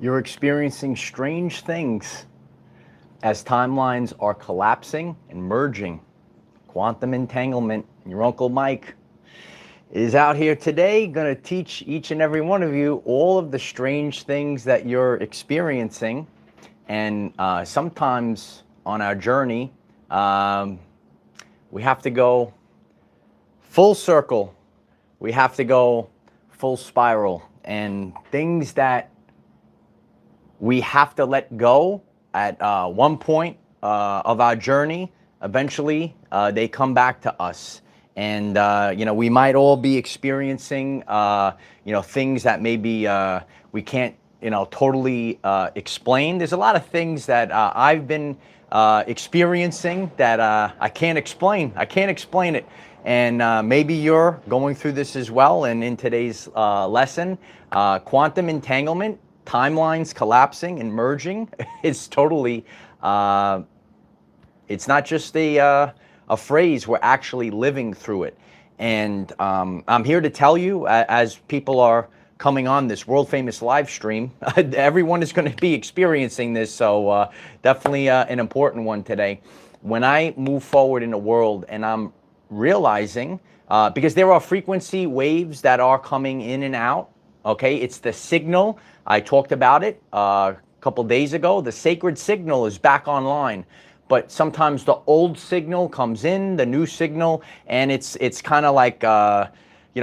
You're experiencing strange things as timelines are collapsing and merging. Quantum entanglement. Your Uncle Mike is out here today going to teach each and every one of you all of the strange things that you're experiencing. And sometimes on our journey, we have to go full circle. We have to go full spiral. And things that we have to let go at one point of our journey, eventually they come back to us. And we might all be experiencing things that maybe we can't totally explain. There's a lot of things that I've been experiencing that I can't explain. I can't explain it. And maybe you're going through this as well. And in today's lesson, quantum entanglement, timelines collapsing and merging, is totally, it's not just a phrase, we're actually living through it. And I'm here to tell you, as people are coming on this world famous live stream, everyone is going to be experiencing this, so definitely an important one today. When I move forward in the world and I'm realizing, because there are frequency waves that are coming in and out, okay? It's the signal. I talked about it a couple days ago. The sacred signal is back online. But sometimes the old signal comes in, the new signal, and it's kind of like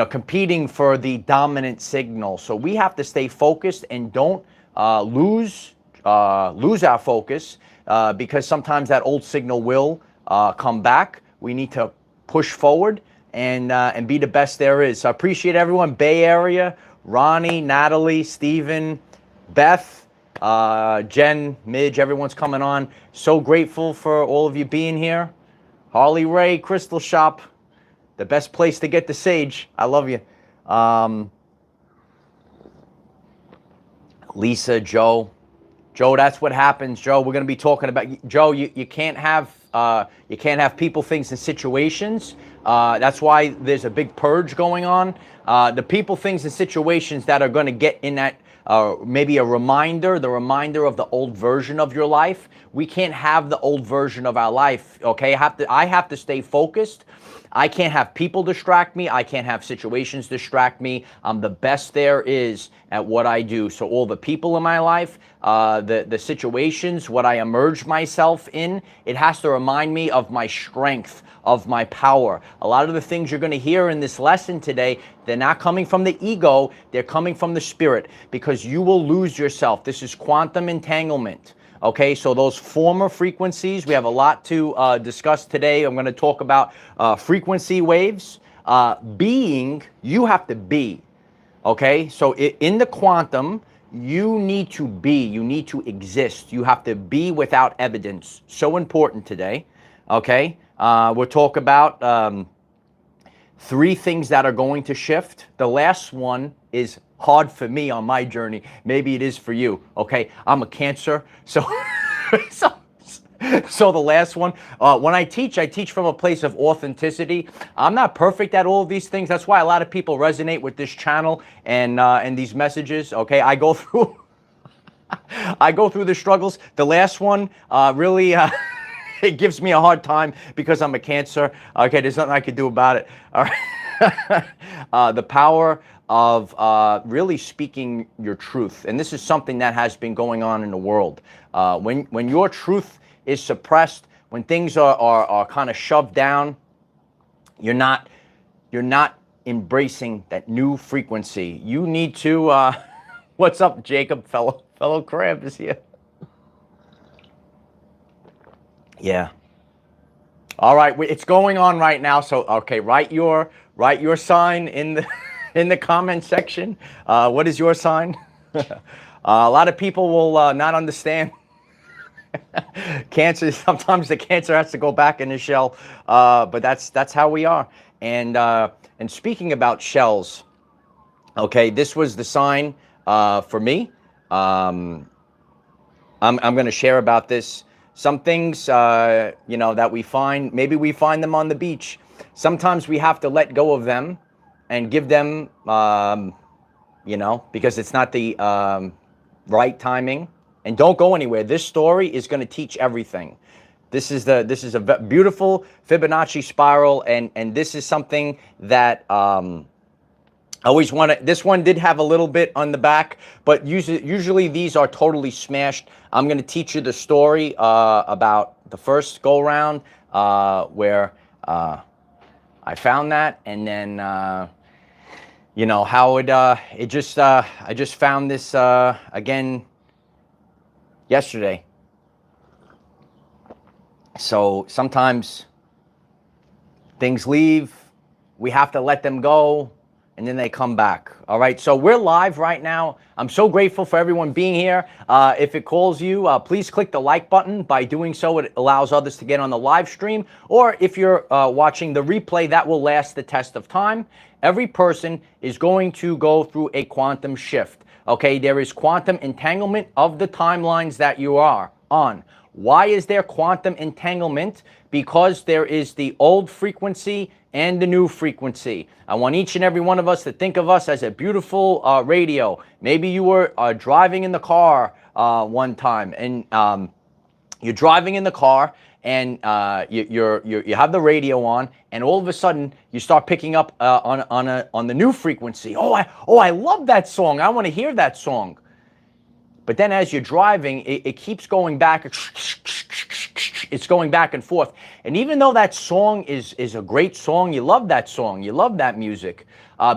competing for the dominant signal. So we have to stay focused and don't lose our focus because sometimes that old signal will come back. We need to push forward and be the best there is. So I appreciate everyone. Bay Area, Ronnie, Natalie, Steven, Beth, Jen, Midge, everyone's coming on. So grateful for all of you being here. Harley Ray, Crystal Shop, the best place to get the sage. I love you. Lisa, Joe, that's what happens. Joe, we're going to be talking about Joe. You can't have people, things, and situations. That's why there's a big purge going on. The people, things, and situations that are going to get in that. Maybe the reminder of the old version of your life. We can't have the old version of our life, okay? I have to stay focused. I can't have people distract me. I can't have situations distract me. I'm the best there is at what I do. So all the people in my life, the situations, what I emerge myself in, it has to remind me of my strength, of my power. A lot of the things you're going to hear in this lesson today, they're not coming from the ego, they're coming from the spirit, because you will lose yourself. This is quantum entanglement. Okay, so those former frequencies, we have a lot to discuss today. I'm going to talk about frequency waves. You have to be. Okay, so in the quantum, you need to be, you need to exist. You have to be without evidence. So important today. Okay, we'll talk about 3 things that are going to shift. The last one is hard for me on my journey. Maybe it is for you. Okay, I'm a Cancer, so so the last one, when I teach from a place of authenticity. I'm not perfect at all of these things. That's why a lot of people resonate with this channel and these messages. Okay, I go through the struggles. The last one really it gives me a hard time because I'm a Cancer. Okay, there's nothing I can do about it. All right. The power of really speaking your truth. And this is something that has been going on in the world. When your truth is suppressed, when things are kind of shoved down, you're not embracing that new frequency. You need to, what's up, Jacob, fellow crab is here. Yeah. All right, it's going on right now. So, okay, write your sign in the in the comment section. What is your sign? A lot of people will not understand. Cancer, sometimes the Cancer has to go back in the shell, but that's how we are. And speaking about shells, okay, this was the sign for me. I'm going to share about this. Some things, that we find, maybe we find them on the beach. Sometimes we have to let go of them and give them, because it's not the right timing, and don't go anywhere. This story is going to teach everything. This is a beautiful Fibonacci spiral, and this is something that I always want to. This one did have a little bit on the back, but usually these are totally smashed. I'm going to teach you the story about the first go round where I found that, and then you know how it just I just found this again yesterday. So sometimes things leave, we have to let them go, and then they come back. All right, so we're live right now. I'm so grateful for everyone being here. If it calls you, please click the like button. By doing so, it allows others to get on the live stream. Or if you're watching the replay, that will last the test of time. Every person is going to go through a quantum shift. Okay, there is quantum entanglement of the timelines that you are on. Why is there quantum entanglement? Because there is the old frequency and the new frequency. I want each and every one of us to think of us as a beautiful radio. Maybe you were driving in the car one time, and you're driving in the car, and you have the radio on, and all of a sudden you start picking up on the new frequency. Oh, I love that song. I want to hear that song. But then as you're driving, it keeps going back. It's going back and forth. And even though that song is a great song, you love that song, you love that music,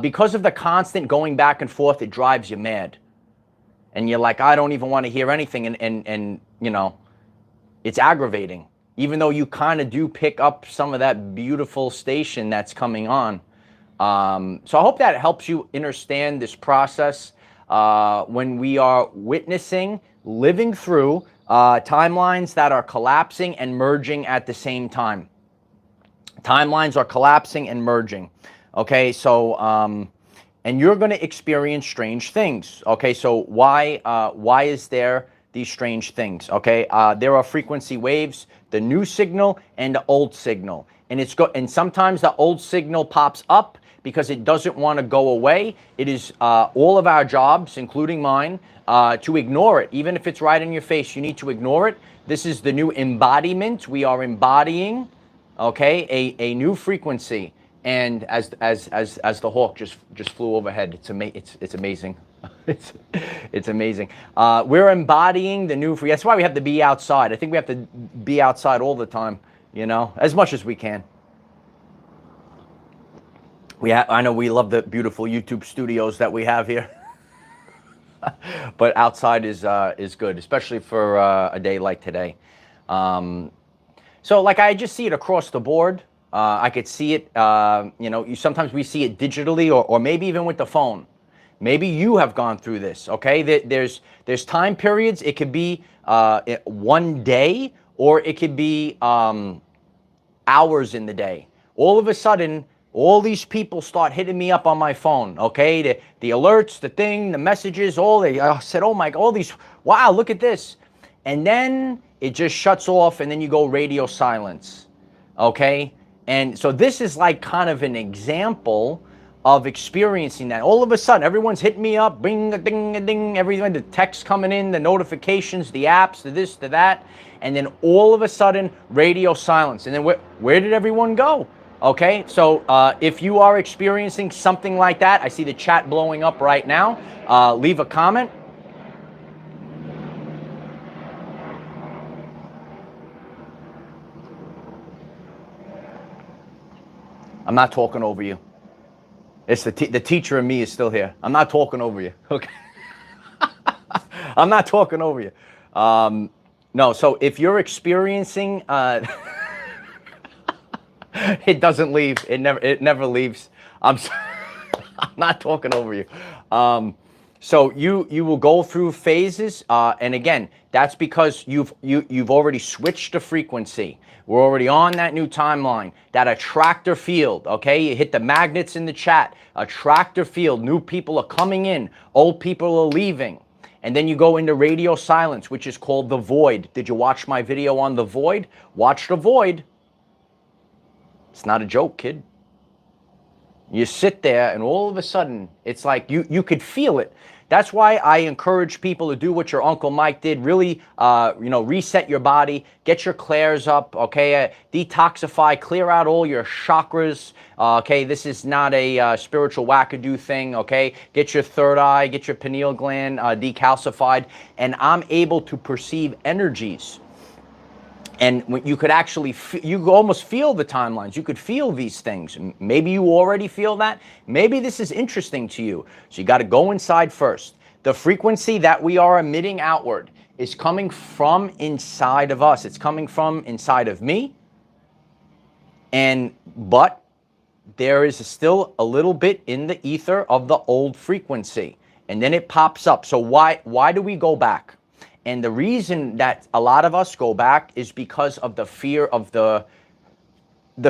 because of the constant going back and forth, it drives you mad. And you're like, I don't even want to hear anything. And you know, it's aggravating. Even though you kind of do pick up some of that beautiful station that's coming on. So I hope that helps you understand this process. When we are witnessing, living through timelines that are collapsing and merging at the same time. Timelines are collapsing and merging. Okay, so and you're going to experience strange things. Okay, so why is there these strange things? Okay, there are frequency waves, the new signal and the old signal, and sometimes the old signal pops up because it doesn't want to go away. It is all of our jobs, including mine, to ignore it. Even if it's right in your face, you need to ignore it. This is the new embodiment. We are embodying, okay, a new frequency. And as the hawk just flew overhead, it's amazing. it's amazing. We're embodying the new frequency. That's why we have to be outside. I think we have to be outside all the time, you know, as much as we can. I know we love the beautiful YouTube studios that we have here, but outside is good, especially for a day like today. So like I just see it across the board. I could see it, you know, sometimes we see it digitally or maybe even with the phone. Maybe you have gone through this, okay? There's time periods. It could be one day, or it could be hours in the day. All of a sudden, all these people start hitting me up on my phone, okay? The alerts, the thing, the messages, I said, oh my, all these, wow, look at this. And then it just shuts off, and then you go radio silence, okay? And so this is like kind of an example of experiencing that. All of a sudden, everyone's hitting me up, bing, ding, ding, everything, the text coming in, the notifications, the apps, the this, the that, and then all of a sudden, radio silence. And then where did everyone go? Okay, so if you are experiencing something like that, I see the chat blowing up right now. Leave a comment. I'm not talking over you. It's the teacher in me is still here. I'm not talking over you. Okay, I'm not talking over you. No, so if you're experiencing it doesn't leave. It never leaves. I'm not talking over you. So you will go through phases, and again, that's because you've already switched the frequency. We're already on that new timeline, that attractor field. Okay, you hit the magnets in the chat. Attractor field. New people are coming in. Old people are leaving. And then you go into radio silence, which is called the void. Did you watch my video on the void? Watch the void. It's not a joke, kid. You sit there and all of a sudden it's like you could feel it. That's why I encourage people to do what your Uncle Mike did. Really, reset your body, get your clairs up, okay? Detoxify, clear out all your chakras, okay? This is not a spiritual wackadoo thing, okay? Get your third eye, get your pineal gland decalcified, and I'm able to perceive energies. And when you could actually, you almost feel the timelines. You could feel these things. Maybe you already feel that. Maybe this is interesting to you. So you got to go inside first. The frequency that we are emitting outward is coming from inside of us. It's coming from inside of me. But there is still a little bit in the ether of the old frequency. And then it pops up. So why do we go back? And the reason that a lot of us go back is because of the fear of the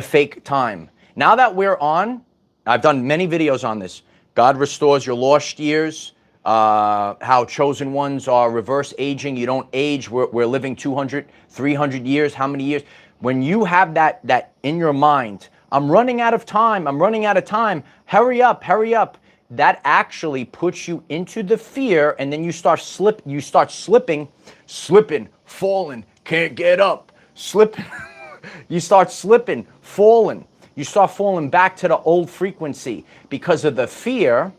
fake time. Now that we're on, I've done many videos on this. God restores your lost years, how chosen ones are reverse aging. You don't age. We're living 200, 300 years. How many years? When you have that in your mind, I'm running out of time. I'm running out of time. Hurry up, hurry up. That actually puts you into the fear, and then you start slipping, falling, can't get up, slipping. You start slipping, falling. You start falling back to the old frequency because of the fear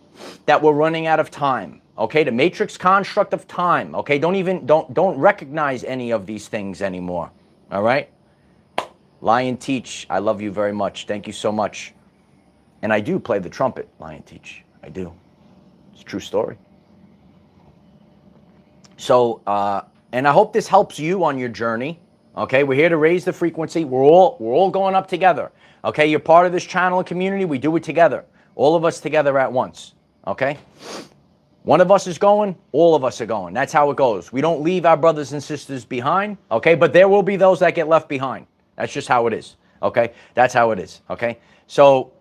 that we're running out of time. Okay, the matrix construct of time. Okay, don't recognize any of these things anymore. All right? Lion Teach, I love you very much. Thank you so much. And I do play the trumpet, Lion Teach. I do. It's a true story. So, and I hope this helps you on your journey. Okay, we're here to raise the frequency. We're all going up together. Okay, you're part of this channel and community. We do it together. All of us together at once. Okay? One of us is going, all of us are going. That's how it goes. We don't leave our brothers and sisters behind. Okay, but there will be those that get left behind. That's just how it is. Okay, that's how it is. Okay, so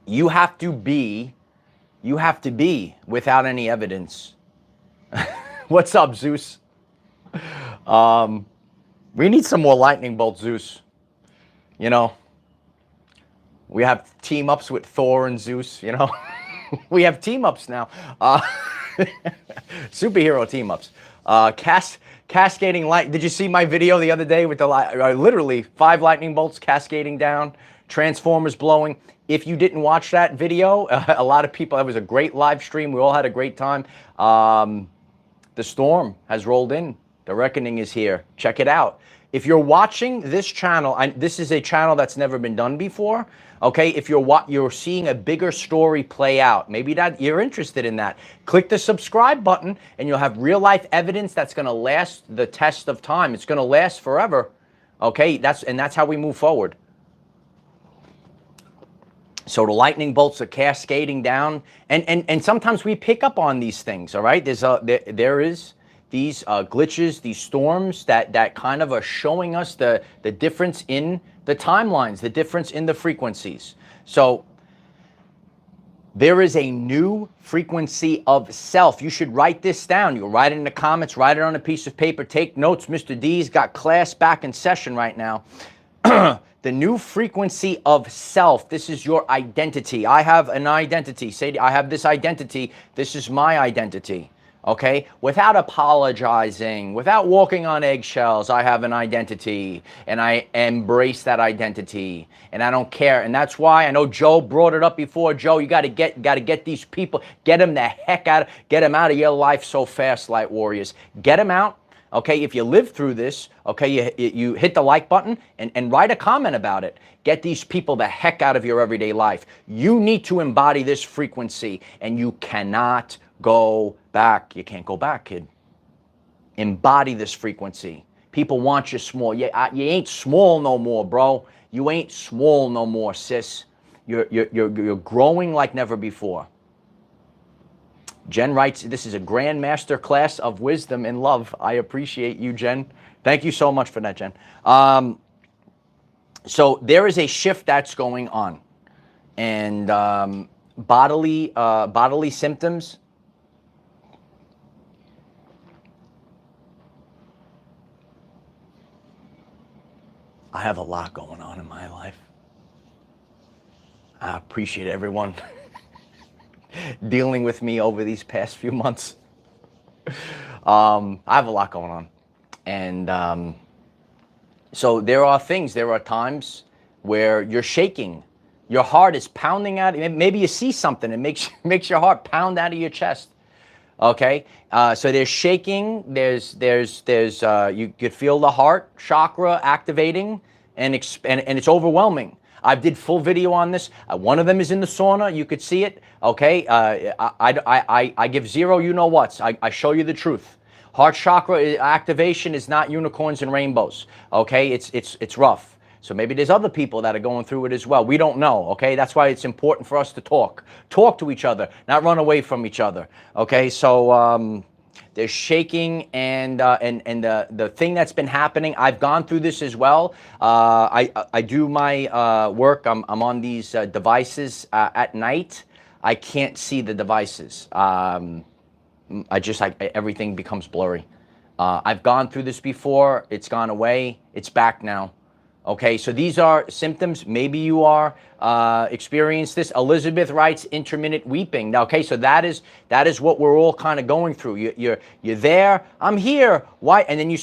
you have to be without any evidence. What's up, Zeus? We need some more lightning bolts, Zeus. You know, we have team ups with Thor and Zeus, you know. We have team ups now. Superhero team ups. Cascading light. Did you see my video the other day with the literally 5 lightning bolts cascading down, transformers blowing? If you didn't watch that video, a lot of people, it was a great live stream. We all had a great time. The storm has rolled in. The reckoning is here. Check it out. If you're watching this channel, this is a channel that's never been done before. Okay, if you're seeing a bigger story play out, maybe that you're interested in that, click the subscribe button and you'll have real life evidence that's going to last the test of time. It's going to last forever. Okay, that's how we move forward. So the lightning bolts are cascading down, and sometimes we pick up on these things. All right, there is these glitches, these storms that kind of are showing us the difference in the timelines, the difference in the frequencies. So there is a new frequency of self. You should write this down. You'll write it in the comments, write it on a piece of paper, take notes. Mr. D's got class back in session right now. The new frequency of self. This is your identity. I have an identity. Say, I have this identity. This is my identity. Okay? Without apologizing, without walking on eggshells, I have an identity and I embrace that identity and I don't care. And that's why I know Joe brought it up before. Joe, you got to get these people, get them the heck out, get them out of your life so fast, Light Warriors. Get them out. Okay, if you live through this, okay, you hit the like button and write a comment about it. Get these people the heck out of your everyday life. You need to embody this frequency and you cannot go back. You can't go back, kid. Embody this frequency. People want you small. You ain't small no more, bro. You ain't small no more, sis. You're growing like never before. Jen writes, this is a grand master class of wisdom and love. I appreciate you, Jen. Thank you so much for that, Jen. So there is a shift that's going on. And bodily symptoms. I have a lot going on in my life. I appreciate everyone dealing with me over these past few months. I have a lot going on. And so there are times where you're shaking. Your heart is pounding out. Maybe you see something and makes your heart pound out of your chest. Okay, so there's shaking. There's you could feel the heart chakra activating, and it's overwhelming. I did full video on this. One of them is in the sauna. You could see it. Okay, I give zero. You know what's. I show you the truth. Heart chakra activation is not unicorns and rainbows. Okay, it's rough. So maybe there's other people that are going through it as well. We don't know, okay? That's why it's important for us to talk to each other, not run away from each other, okay? So there's shaking, and the thing that's been happening, I've gone through this as well. I do my work. I'm on these devices at night. I can't see the devices. Everything becomes blurry. I've gone through this before. It's gone away. It's back now. Okay, so these are symptoms. Maybe you are experiencing this. Elizabeth writes intermittent weeping. Now, okay, so that is what we're all kind of going through. You're there. I'm here. Why? And then you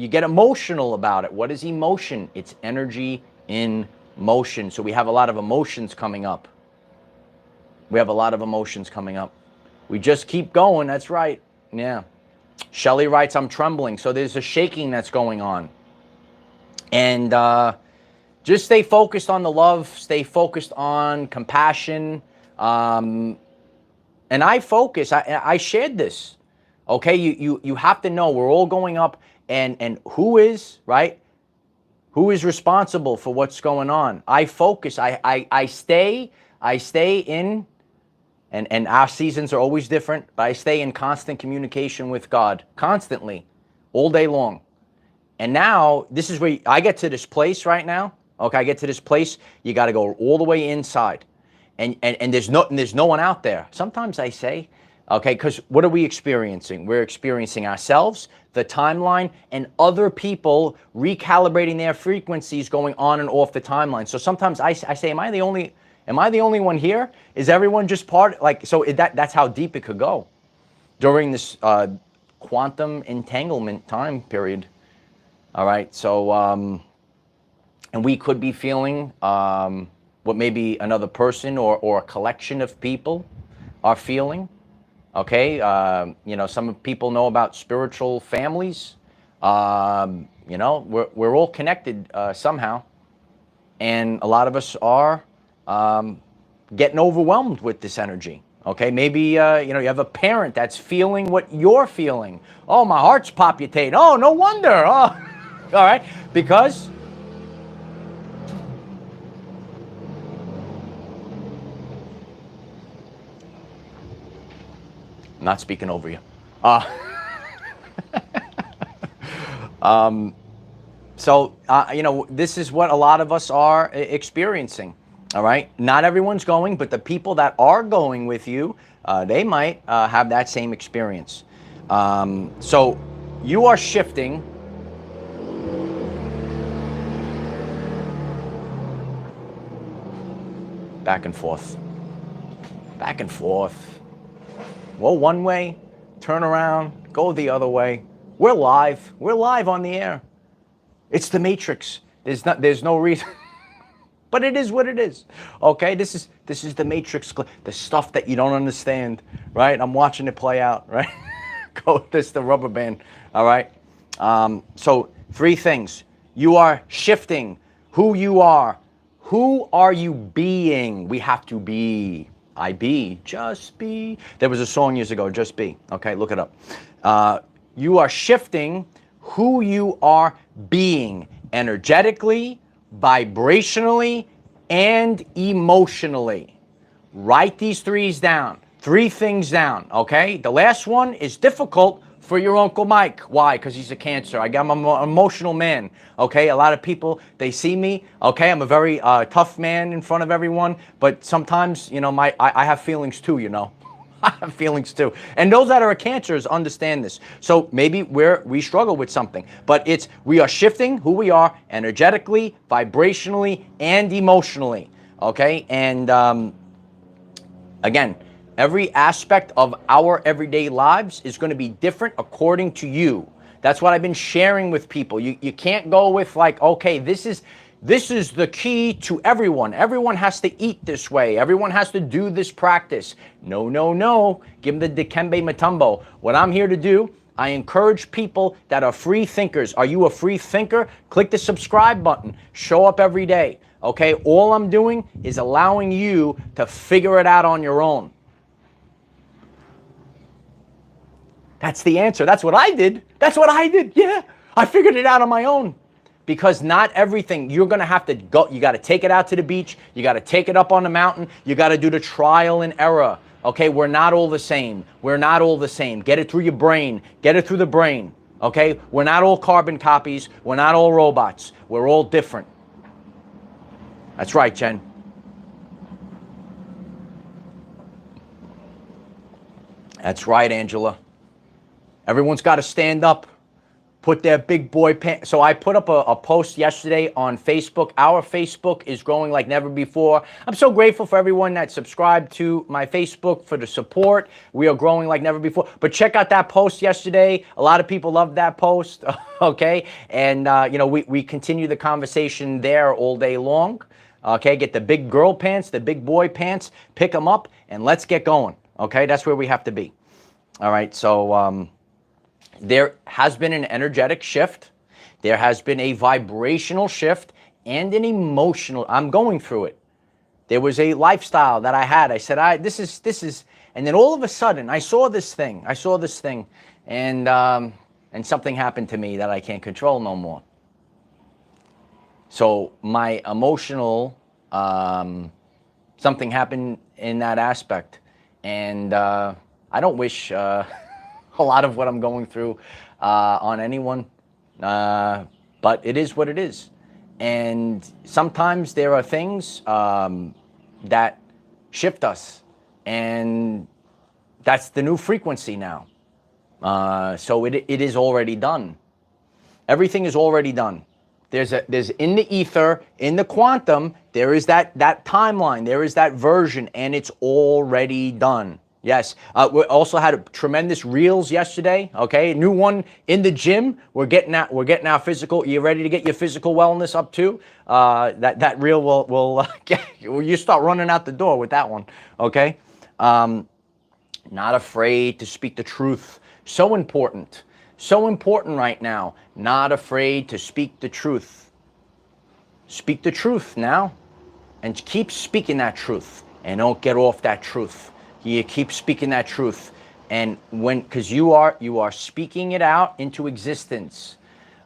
get emotional about it. What is emotion? It's energy in motion. So we have a lot of emotions coming up. We just keep going. That's right. Yeah. Shelly writes, I'm trembling. So there's a shaking that's going on. And just stay focused on the love, stay focused on compassion. And I shared this. Okay, you have to know we're all going up, and who is, right? Who is responsible for what's going on? I focus, I stay in, and our seasons are always different, but I stay in constant communication with God, constantly, all day long. And now, this is where I get to this place right now. Okay, I get to this place. You got to go all the way inside, and there's no one out there. Sometimes I say, okay, because what are we experiencing? We're experiencing ourselves, the timeline, and other people recalibrating their frequencies, going on and off the timeline. So sometimes I say, am I the only one here? Is everyone just part? Like, so that's how deep it could go during this quantum entanglement time period. All right, so, and we could be feeling what maybe another person or a collection of people are feeling, okay? Some people know about spiritual families. We're all connected somehow, and a lot of us are getting overwhelmed with this energy. Okay, maybe you have a parent that's feeling what you're feeling. Oh, my heart's palpitating. Oh, no wonder. Oh. All right, because I'm not speaking over you. This is what a lot of us are experiencing. All right, not everyone's going, but the people that are going with you, they might have that same experience. So you are shifting. Back and forth. Well, one way, turn around, go the other way. We're live on the air. It's the Matrix. There's no reason, but it is what it is. Okay, this is the Matrix, the stuff that you don't understand, right? I'm watching it play out, right? The rubber band. All right. So 3 things. You are shifting who you are. Who are you being? We have to be. I be. Just be. There was a song years ago, Just Be. Okay, look it up. You are shifting who you are being energetically, vibrationally, and emotionally. Write these 3 down. 3 things down, okay? The last one is difficult for your Uncle Mike. Why? Because he's a Cancer. I'm an emotional man, okay? A lot of people, they see me, okay? I'm a very tough man in front of everyone, but sometimes, I have feelings too, I have feelings too. And those that are Cancers understand this. So maybe we struggle with something, but we are shifting who we are energetically, vibrationally, and emotionally, okay? And again, every aspect of our everyday lives is going to be different according to you. That's what I've been sharing with people. You can't go with like, okay, this is the key to everyone. Everyone has to eat this way. Everyone has to do this practice. No, no, no. Give them the Dikembe Mutombo. What I'm here to do, I encourage people that are free thinkers. Are you a free thinker? Click the subscribe button. Show up every day. Okay? All I'm doing is allowing you to figure it out on your own. That's the answer. That's what I did. That's what I did. Yeah. I figured it out on my own. Because not everything, you're going to have to go, you got to take it out to the beach, you got to take it up on the mountain, you got to do the trial and error. Okay, we're not all the same. We're not all the same. Get it through your brain. Get it through the brain. Okay, we're not all carbon copies. We're not all robots. We're all different. That's right, Jen. That's right, Angela. Everyone's got to stand up. Put their big boy pants. So I put up a post yesterday on Facebook. Our Facebook is growing like never before. I'm so grateful for everyone that subscribed to my Facebook for the support. We are growing like never before. But check out that post yesterday. A lot of people loved that post. Okay. And, you know, we continue the conversation there all day long. Okay. Get the big girl pants, the big boy pants, pick them up and let's get going. Okay. That's where we have to be. All right. So, there has been an energetic shift. There has been a vibrational shift and an emotional. I'm going through it. There was a lifestyle that I had. I said, this is, and then all of a sudden I saw this thing. And something happened to me that I can't control no more. So my emotional, something happened in that aspect. And I don't wish a lot of what I'm going through on anyone, but it is what it is. And sometimes there are things that shift us, and that's the new frequency now. So it is already done. Everything is already done. There's in the ether, in the quantum, there is that timeline, there is that version, and it's already done. Yes. We also had tremendous reels yesterday. Okay, new one in the gym. We're getting our physical. You ready to get your physical wellness up too? That reel will you start running out the door with that one. Okay. Not afraid to speak the truth. So important. So important right now. Not afraid to speak the truth. Speak the truth now, and keep speaking that truth, and don't get off that truth. You keep speaking that truth, and because you are speaking it out into existence,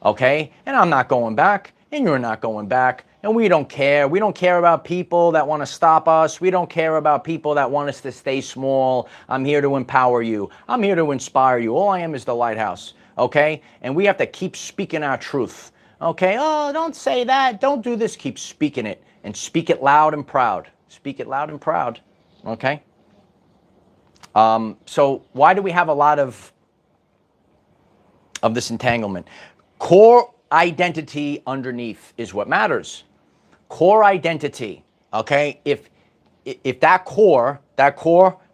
okay? And I'm not going back, and you're not going back, and we don't care. We don't care about people that want to stop us. We don't care about people that want us to stay small. I'm here to empower you. I'm here to inspire you. All I am is the lighthouse, okay? And we have to keep speaking our truth, okay? Oh, don't say that. Don't do this. Keep speaking it, and speak it loud and proud. Speak it loud and proud, okay? So why do we have a lot of this entanglement? Core identity underneath is what matters. Core identity, okay? If that core,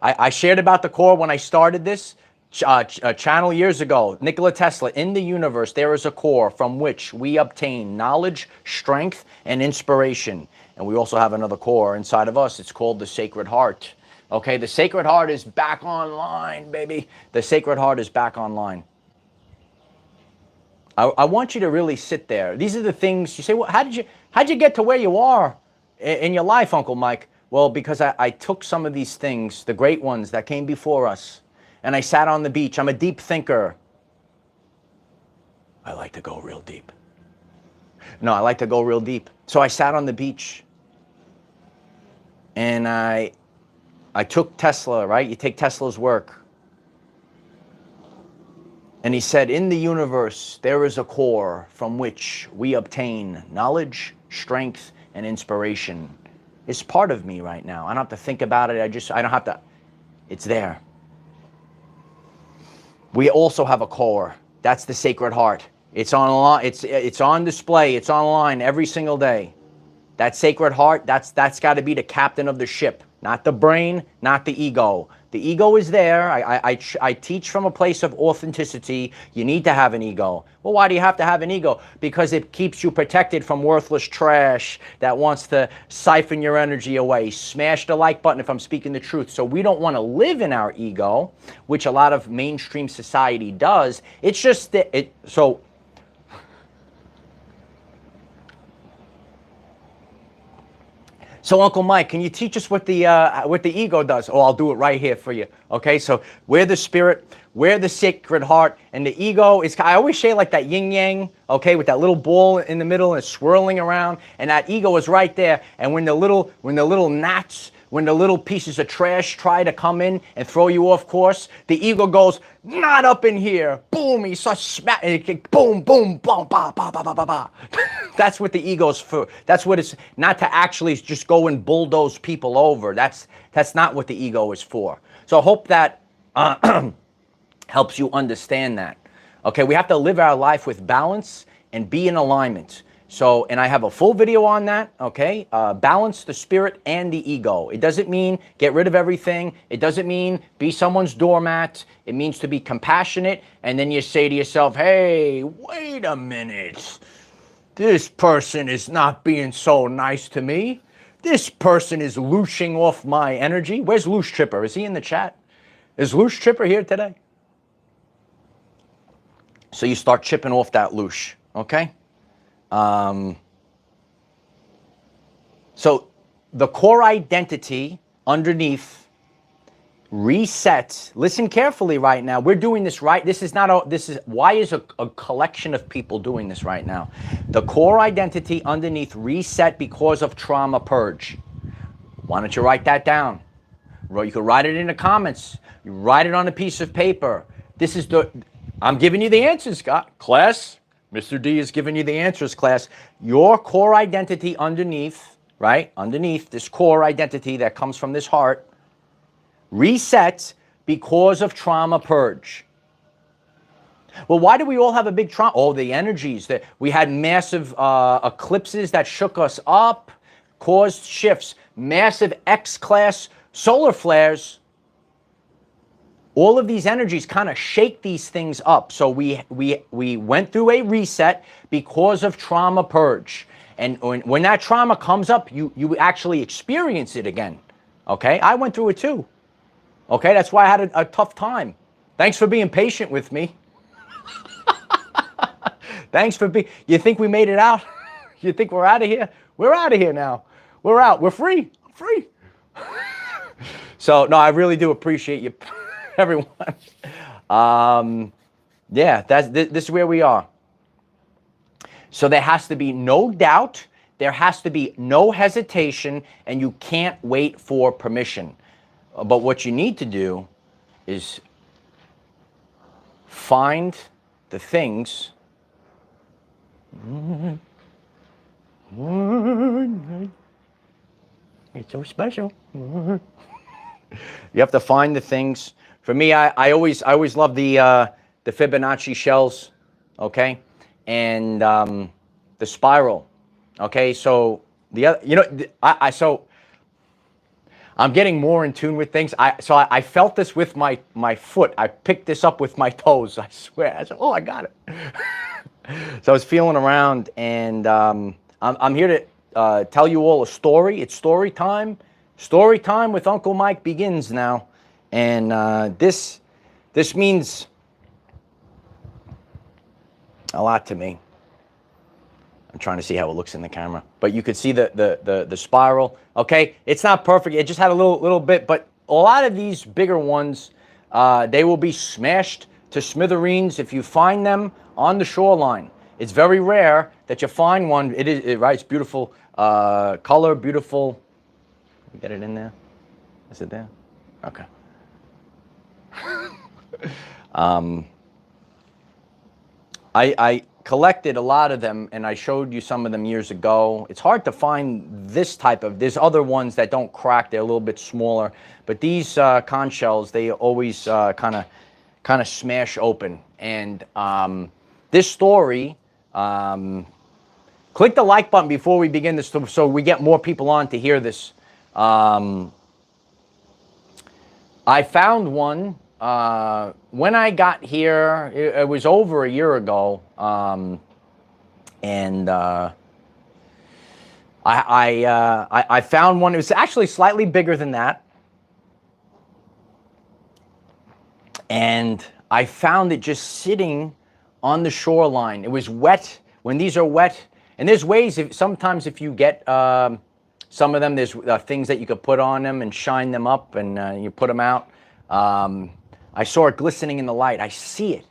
I shared about the core when I started this channel years ago. Nikola Tesla, in the universe, there is a core from which we obtain knowledge, strength, and inspiration. And we also have another core inside of us. It's called the Sacred Heart. Okay, the Sacred Heart is back online, baby. The Sacred Heart is back online. I want you to really sit there. These are the things you say, well, how'd you get to where you are in your life, Uncle Mike? Well, because I took some of these things, the great ones that came before us, and I sat on the beach. I'm a deep thinker. I like to go real deep. No, I like to go real deep. So I sat on the beach, and I took Tesla, right? You take Tesla's work. And he said, in the universe, there is a core from which we obtain knowledge, strength, and inspiration. It's part of me right now. I don't have to think about it. I don't have to, it's there. We also have a core. That's the Sacred Heart. It's online. It's on display. It's online every single day. That Sacred Heart, that's got to be the captain of the ship, not the brain, not the ego. The ego is there. I teach from a place of authenticity. You need to have an ego. Well, why do you have to have an ego? Because it keeps you protected from worthless trash that wants to siphon your energy away. Smash the like button if I'm speaking the truth. So we don't want to live in our ego, which a lot of mainstream society does. It's just that So Uncle Mike, can you teach us what the ego does? Oh, I'll do it right here for you. Okay, so we're the spirit, we're the Sacred Heart, and the ego is, I always say like that yin yang, okay, with that little ball in the middle and it's swirling around, and that ego is right there. And when the little gnats, when the little pieces of trash try to come in and throw you off course, the ego goes, not up in here. Boom, he starts smacking, boom, boom, boom, ba, ba, ba, ba, ba, ba. That's what the ego's for. That's what it's, not to actually just go and bulldoze people over. That's not what the ego is for. So I hope that helps you understand that. Okay, we have to live our life with balance and be in alignment. So, and I have a full video on that, okay? Balance the spirit and the ego. It doesn't mean get rid of everything. It doesn't mean be someone's doormat. It means to be compassionate, and then you say to yourself, hey, wait a minute. This person is not being so nice to me. This person is looshing off my energy. Where's Loosh Tripper? Is he in the chat? Is Loosh Tripper here today? So you start chipping off that loosh, okay? So the core identity underneath resets. Listen carefully right now. We're doing this right. This is why is a collection of people doing this right now? The core identity underneath reset because of trauma purge. Why don't you write that down? You could write it in the comments. You write it on a piece of paper. I'm giving you the answers, Scott. Class. Mr. D is giving you the answers, class. Your core identity underneath, right? Underneath this core identity that comes from this heart, resets because of trauma purge. Well, why do we all have a big trauma? Oh, the energies. That we had massive eclipses that shook us up, caused shifts, massive X-class solar flares. All of these energies kind of shake these things up. So we went through a reset because of trauma purge. And when that trauma comes up, you actually experience it again. Okay? I went through it too. Okay? That's why I had a tough time. Thanks for being patient with me. Thanks for being... You think we made it out? You think we're out of here? We're out of here now. We're out. We're free. Free. So, no, I really do appreciate you. Everyone. Yeah, this is where we are. So there has to be no doubt, there has to be no hesitation, and you can't wait for permission. But what you need to do is find the things. It's so special. You have to find the things. For me, I always love the Fibonacci shells, okay, and the spiral, okay. So the other, so I'm getting more in tune with things. I felt this with my foot. I picked this up with my toes. I swear. I said, oh, I got it. So I was feeling around, and I'm here to tell you all a story. It's story time. Story time with Uncle Mike begins now. And this means a lot to me. I'm trying to see how it looks in the camera, but you could see the spiral. Okay, it's not perfect. It just had a little bit, but a lot of these bigger ones, they will be smashed to smithereens if you find them on the shoreline. It's very rare that you find one. Right? It's beautiful color, beautiful. Get it in there. Is it there? Okay. I collected a lot of them, and I showed you some of them years ago. It's hard to find this type of, there's other ones that don't crack, they're a little bit smaller, but these conch shells, they always kind of smash open. And this story, Click the like button before we begin this so we get more people on to hear this. I found one when I got here. It was over a year ago, and I found one. It was actually slightly bigger than that, and I found it just sitting on the shoreline. It was wet. When these are wet, and there's ways. Sometimes if you get some of them, there's things that you could put on them and shine them up, and you put them out. I saw it glistening in the light. I see it.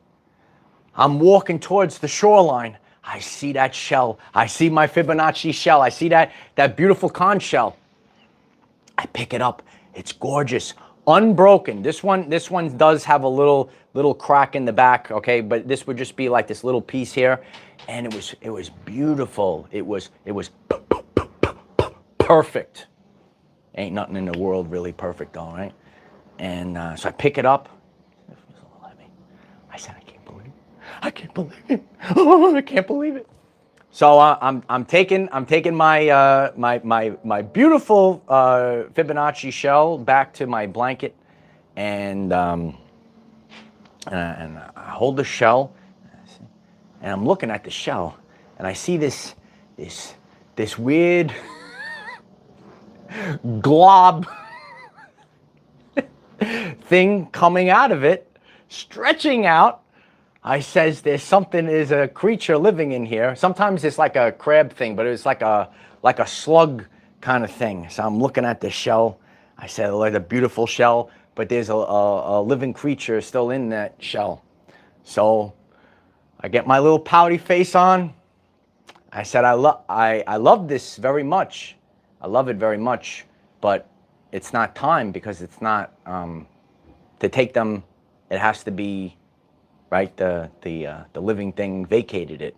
I'm walking towards the shoreline. I see that shell. I see my Fibonacci shell. I see that beautiful conch shell. I pick it up. It's gorgeous, unbroken. This one does have a little crack in the back, okay? But this would just be like this little piece here, and it was beautiful. It was perfect. Ain't nothing in the world really perfect, all right? And so I pick it up. I said, I can't believe it. Oh, I can't believe it. So I'm taking my my beautiful Fibonacci shell back to my blanket, and I hold the shell, and I'm looking at the shell, and I see this weird glob thing coming out of it, stretching out. I says there's a creature living in here. Sometimes it's like a crab thing, but it's like a slug kind of thing. So I'm looking at the shell. I said, like a beautiful shell, but there's a living creature still in that shell. So I get my little pouty face on. I said, I love this very much. I love it very much, but it's not time, because it's not to take them. It has to be right. The living thing vacated it.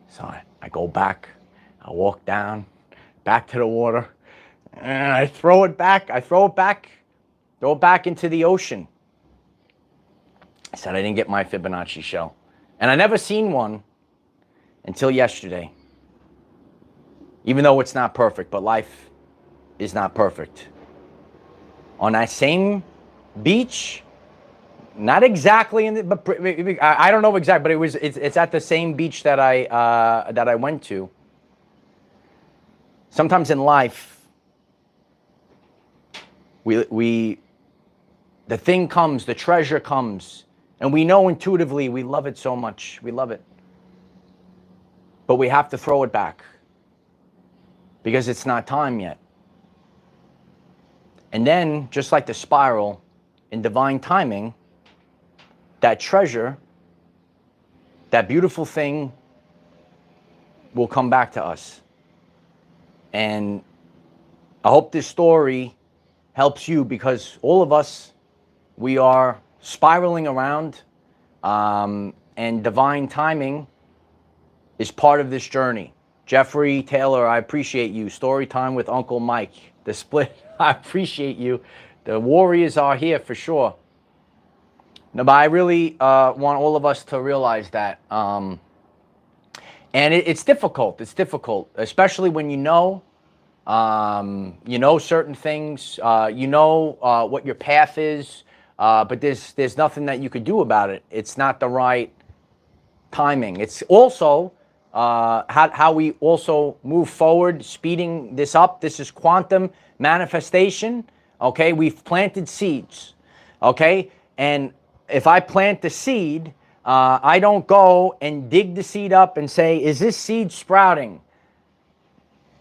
So I go back. I walk down, back to the water, and I throw it back. Throw it back into the ocean. I said I didn't get my Fibonacci shell, and I never seen one until yesterday. Even though it's not perfect, but life is not perfect. On that same beach, not exactly in the, but I don't know exactly, but it's at the same beach that I went to. Sometimes in life, the thing comes, the treasure comes, and we know intuitively we love it so much. We love it. But we have to throw it back, because it's not time yet. And then, just like the spiral, in divine timing, that treasure, that beautiful thing, will come back to us. And I hope this story helps you, because all of us, we are spiraling around, and divine timing is part of this journey. Jeffrey Taylor, I appreciate you. Story time with Uncle Mike. The split, I appreciate you. The warriors are here for sure. No, but I really want all of us to realize that. And it's difficult. It's difficult, especially when you know certain things. You know what your path is, but there's nothing that you could do about it. It's not the right timing. It's also how we also move forward, speeding this up. This is quantum manifestation. Okay, we've planted seeds. Okay, and if I plant the seed, I don't go and dig the seed up and say, is this seed sprouting?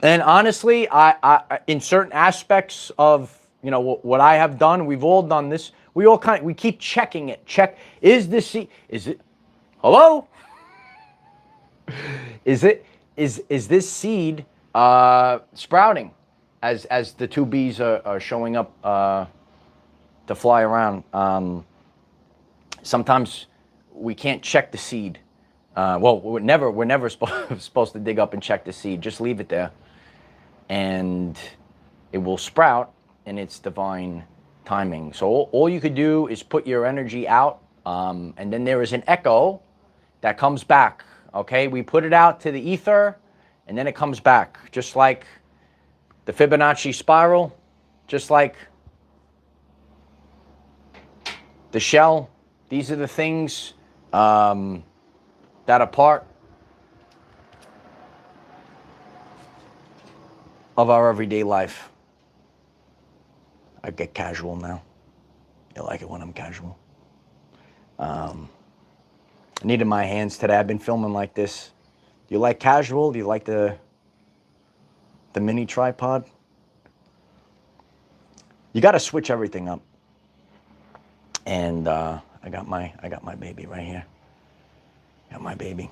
And honestly, I in certain aspects of what I have done, we've all done this. We keep checking it. Check, is this seed? Is it? Hello? Is this seed sprouting as the two bees are showing up to fly around? Sometimes we can't check the seed. We're never supposed to dig up and check the seed. Just leave it there, and it will sprout in its divine timing. So all you could do is put your energy out, and then there is an echo that comes back. Okay, we put it out to the ether, and then it comes back, just like the Fibonacci spiral, just like the shell. These are the things that are part of our everyday life. I get casual now. You like it when I'm casual. I needed my hands today. I've been filming like this. Do you like casual? Do you like the mini tripod? You got to switch everything up. And I got my baby right here. Got my baby.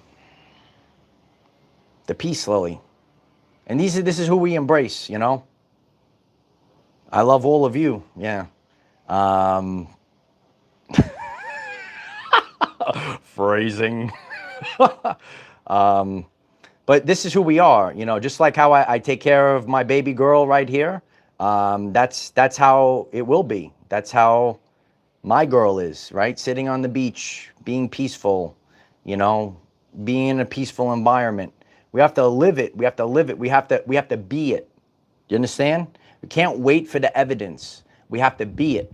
The peace lily. And this is who we embrace, you know. I love all of you. Yeah. Phrasing. But this is who we are, you know, just like how I take care of my baby girl right here. That's how it will be. That's how my girl is, right? Sitting on the beach, being peaceful, you know, being in a peaceful environment. We have to live it. We have to live it. We have to be it. You understand? We can't wait for the evidence. We have to be it.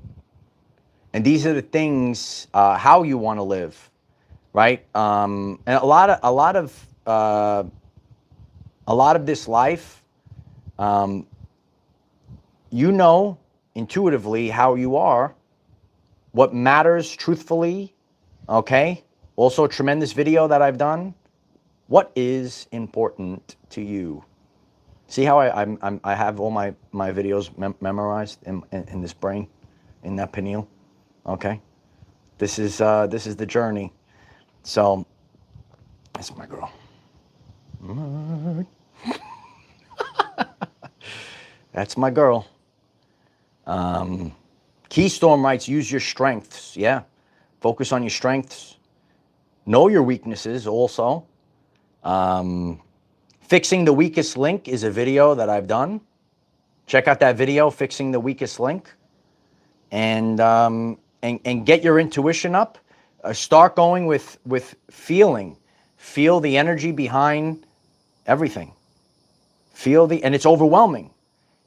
And these are the things, how you want to live, right? And a lot of this life, you know intuitively how you are, what matters truthfully, okay? Also, a tremendous video that I've done. What is important to you? See how I have all my videos memorized in this brain, in that pineal, okay? This is the journey. So, that's my girl. That's my girl. Keystorm writes, use your strengths. Yeah. Focus on your strengths. Know your weaknesses also. Fixing the weakest link is a video that I've done. Check out that video, Fixing the Weakest Link. And get your intuition up. Start going with feeling. Feel the energy behind everything. And it's overwhelming.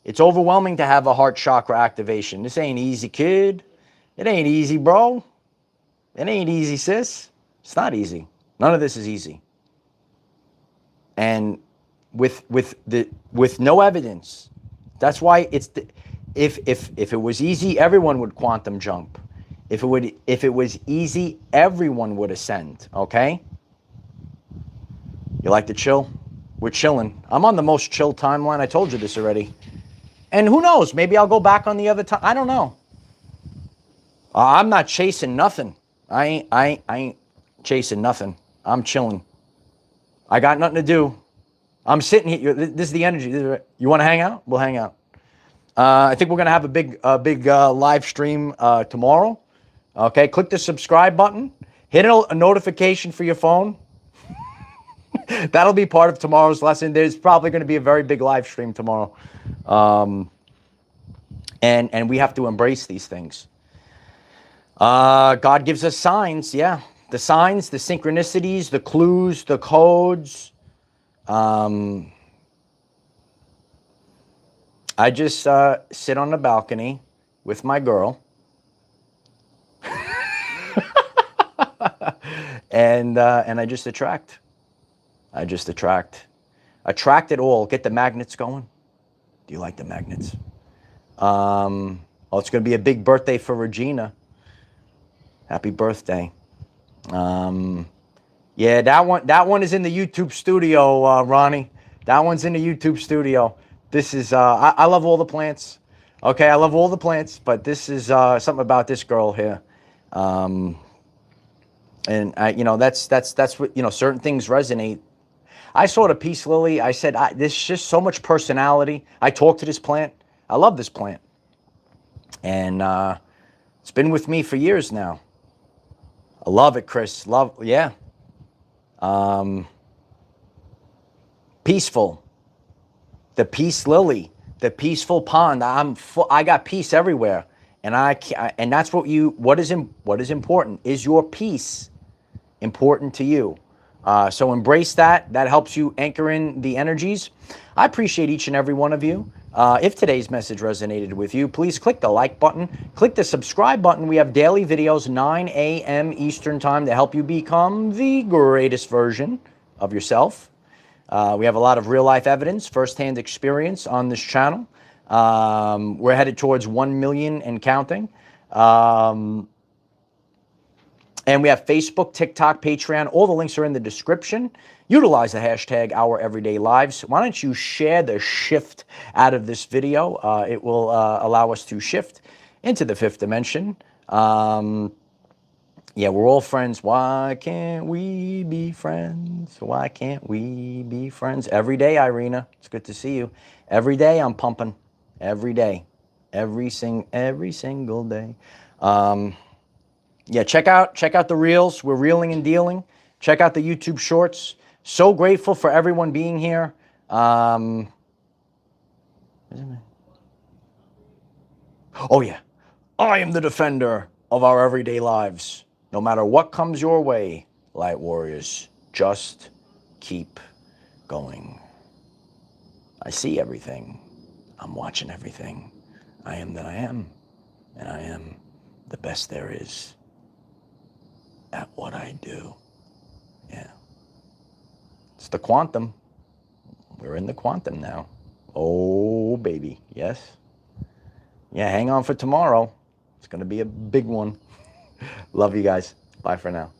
It's overwhelming to have a heart chakra activation. This ain't easy, kid. It ain't easy, bro. It ain't easy, sis. It's not easy. None of this is easy. And with no evidence. That's why it's if it was easy, everyone would quantum jump. If it was easy, everyone would ascend. Okay? You like to chill? We're chilling. I'm on the most chill timeline. I told you this already. And who knows? Maybe I'll go back on the other time. I don't know. I'm not chasing nothing. I ain't chasing nothing. I'm chilling. I got nothing to do. I'm sitting here. This is the energy. You want to hang out? We'll hang out. I think we're going to have a big live stream tomorrow. Okay, click the subscribe button. Hit a notification for your phone. That'll be part of tomorrow's lesson. There's probably going to be a very big live stream tomorrow. And we have to embrace these things. God gives us signs, yeah. The signs, the synchronicities, the clues, the codes. I just sit on the balcony with my girl. and I just attract. Attract it all. Get the magnets going. Do you like the magnets? Oh, it's going to be a big birthday for Regina. Happy birthday. Yeah, that one is in the YouTube studio, Ronnie. That one's in the YouTube studio. This is, I love all the plants. Okay, I love all the plants, but this is something about this girl here. And that's what, certain things resonate. I saw the peace lily. I said, there's just so much personality. I talked to this plant. I love this plant. And it's been with me for years now. I love it, Chris. Yeah. Peaceful. The peace lily. The peaceful pond. I got peace everywhere. And that's what is important. Is your peace important to you? So embrace that. That helps you anchor in the energies. I appreciate each and every one of you. If today's message resonated with you, please click the like button. Click the subscribe button. We have daily videos, 9 a.m. Eastern time, to help you become the greatest version of yourself. We have a lot of real-life evidence, firsthand experience on this channel. We're headed towards 1 million and counting. And we have Facebook, TikTok, Patreon. All the links are in the description. Utilize the hashtag OurEverydayLives. Why don't you share the shift out of this video? It will allow us to shift into the fifth dimension. Yeah, we're all friends. Why can't we be friends? Why can't we be friends? Every day, Irina. It's good to see you. Every day I'm pumping. Every day. Every single day. Yeah, check out the reels. We're reeling and dealing. Check out the YouTube shorts. So grateful for everyone being here. Oh yeah, I am the defender of our everyday lives. No matter what comes your way, light warriors, just keep going. I see everything. I'm watching everything. I am that I am, and I am the best there is at what I do. Yeah. It's the quantum. We're in the quantum now. Oh, baby. Yes. Yeah, hang on for tomorrow. It's going to be a big one. Love you guys. Bye for now.